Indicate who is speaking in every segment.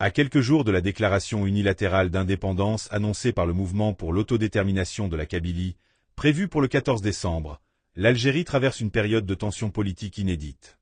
Speaker 1: À quelques jours de la déclaration unilatérale d'indépendance annoncée par le mouvement pour l'autodétermination de la Kabylie, prévue pour le 14 décembre, l'Algérie traverse une période de tension politique inédite.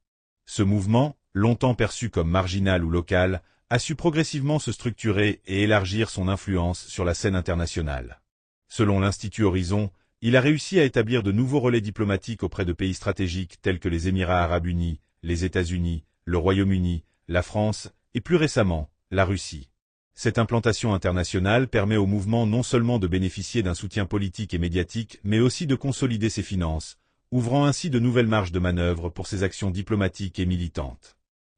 Speaker 1: Ce mouvement, longtemps perçu comme marginal ou local, a su progressivement se structurer et élargir son influence sur la scène internationale. Selon l'Institut Horizon, il a réussi à établir de nouveaux relais diplomatiques auprès de pays stratégiques tels que les Émirats arabes unis, les États-Unis, le Royaume-Uni, la France et plus récemment, la Russie. Cette implantation internationale permet au mouvement non seulement de bénéficier d'un soutien politique et médiatique, mais aussi de consolider ses finances, ouvrant ainsi de nouvelles marges de manœuvre pour ses actions diplomatiques et militantes.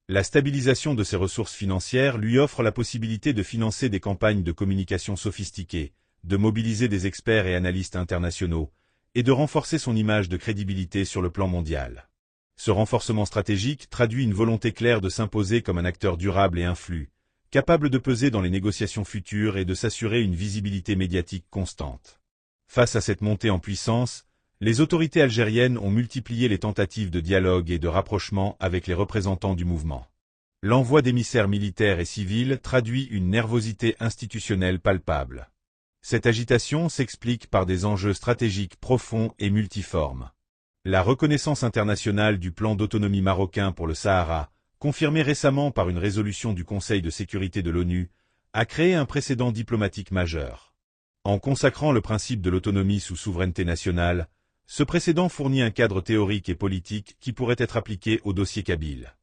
Speaker 1: La stabilisation de ses ressources financières lui offre la possibilité de financer des campagnes de communication sophistiquées, de mobiliser des experts et analystes internationaux, et de renforcer son image de crédibilité sur le plan mondial. Ce renforcement stratégique traduit une volonté claire de s'imposer comme un acteur durable et influent, capable de peser dans les négociations futures et de s'assurer une visibilité médiatique constante. Face à cette montée en puissance, les autorités algériennes ont multiplié les tentatives de dialogue et de rapprochement avec les représentants du mouvement. L'envoi d'émissaires militaires et civils traduit une nervosité institutionnelle palpable. Cette agitation s'explique par des enjeux stratégiques profonds et multiformes. La reconnaissance internationale du plan d'autonomie marocain pour le Sahara, confirmée récemment par une résolution du Conseil de sécurité de l'ONU, a créé un précédent diplomatique majeur. En consacrant le principe de l'autonomie sous souveraineté nationale, ce précédent fournit un cadre théorique et politique qui pourrait être appliqué au dossier kabyle.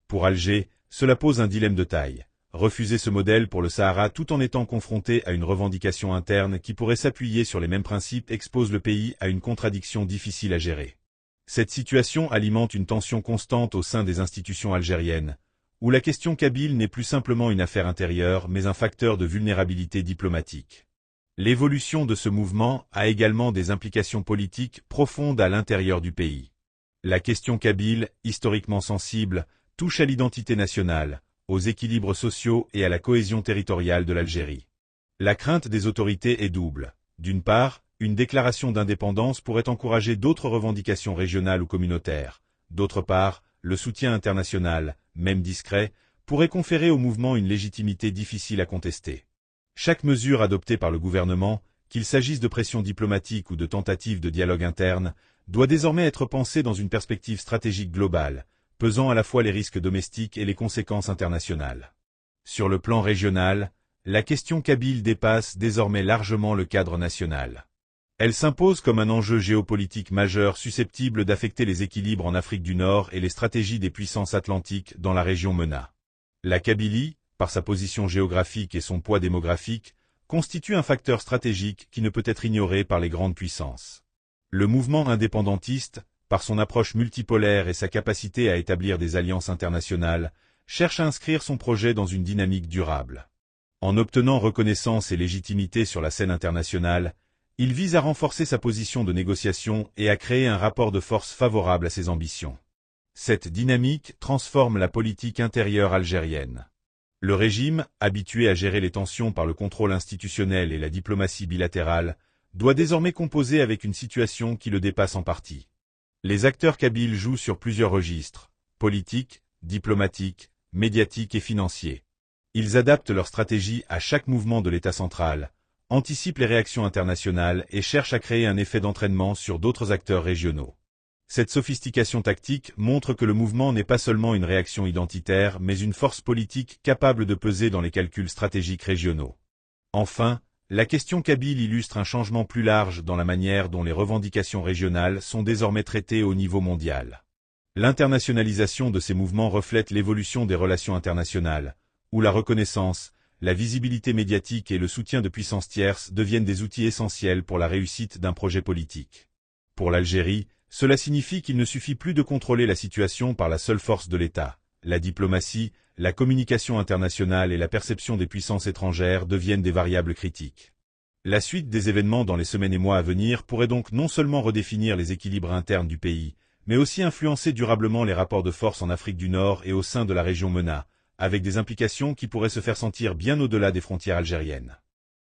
Speaker 1: Pour Alger, cela pose un dilemme de taille. Refuser ce modèle pour le Sahara tout en étant confronté à une revendication interne qui pourrait s'appuyer sur les mêmes principes expose le pays à une contradiction difficile à gérer. Cette situation alimente une tension constante au sein des institutions algériennes, où la question kabyle n'est plus simplement une affaire intérieure mais un facteur de vulnérabilité diplomatique. L'évolution de ce mouvement a également des implications politiques profondes à l'intérieur du pays. La question kabyle, historiquement sensible, touche à l'identité nationale, aux équilibres sociaux et à la cohésion territoriale de l'Algérie. La crainte des autorités est double. D'une part, une déclaration d'indépendance pourrait encourager d'autres revendications régionales ou communautaires. D'autre part, le soutien international, même discret, pourrait conférer au mouvement une légitimité difficile à contester. Chaque mesure adoptée par le gouvernement, qu'il s'agisse de pression diplomatique ou de tentatives de dialogue interne, doit désormais être pensée dans une perspective stratégique globale, pesant à la fois les risques domestiques et les conséquences internationales. Sur le plan régional, la question kabyle dépasse désormais largement le cadre national. Elle s'impose comme un enjeu géopolitique majeur susceptible d'affecter les équilibres en Afrique du Nord et les stratégies des puissances atlantiques dans la région MENA. La Kabylie, par sa position géographique et son poids démographique, constitue un facteur stratégique qui ne peut être ignoré par les grandes puissances. Le mouvement indépendantiste, par son approche multipolaire et sa capacité à établir des alliances internationales, cherche à inscrire son projet dans une dynamique durable. En obtenant reconnaissance et légitimité sur la scène internationale, il vise à renforcer sa position de négociation et à créer un rapport de force favorable à ses ambitions. Cette dynamique transforme la politique intérieure algérienne. Le régime, habitué à gérer les tensions par le contrôle institutionnel et la diplomatie bilatérale, doit désormais composer avec une situation qui le dépasse en partie. Les acteurs kabyles jouent sur plusieurs registres, politiques, diplomatiques, médiatiques et financiers. Ils adaptent leur stratégie à chaque mouvement de l'État central, anticipent les réactions internationales et cherchent à créer un effet d'entraînement sur d'autres acteurs régionaux. Cette sophistication tactique montre que le mouvement n'est pas seulement une réaction identitaire, mais une force politique capable de peser dans les calculs stratégiques régionaux. Enfin, la question kabyle illustre un changement plus large dans la manière dont les revendications régionales sont désormais traitées au niveau mondial. L'internationalisation de ces mouvements reflète l'évolution des relations internationales, où la reconnaissance, la visibilité médiatique et le soutien de puissances tierces deviennent des outils essentiels pour la réussite d'un projet politique. Pour l'Algérie, cela signifie qu'il ne suffit plus de contrôler la situation par la seule force de l'État. La diplomatie, la communication internationale et la perception des puissances étrangères deviennent des variables critiques. La suite des événements dans les semaines et mois à venir pourrait donc non seulement redéfinir les équilibres internes du pays, mais aussi influencer durablement les rapports de force en Afrique du Nord et au sein de la région MENA, avec des implications qui pourraient se faire sentir bien au-delà des frontières algériennes.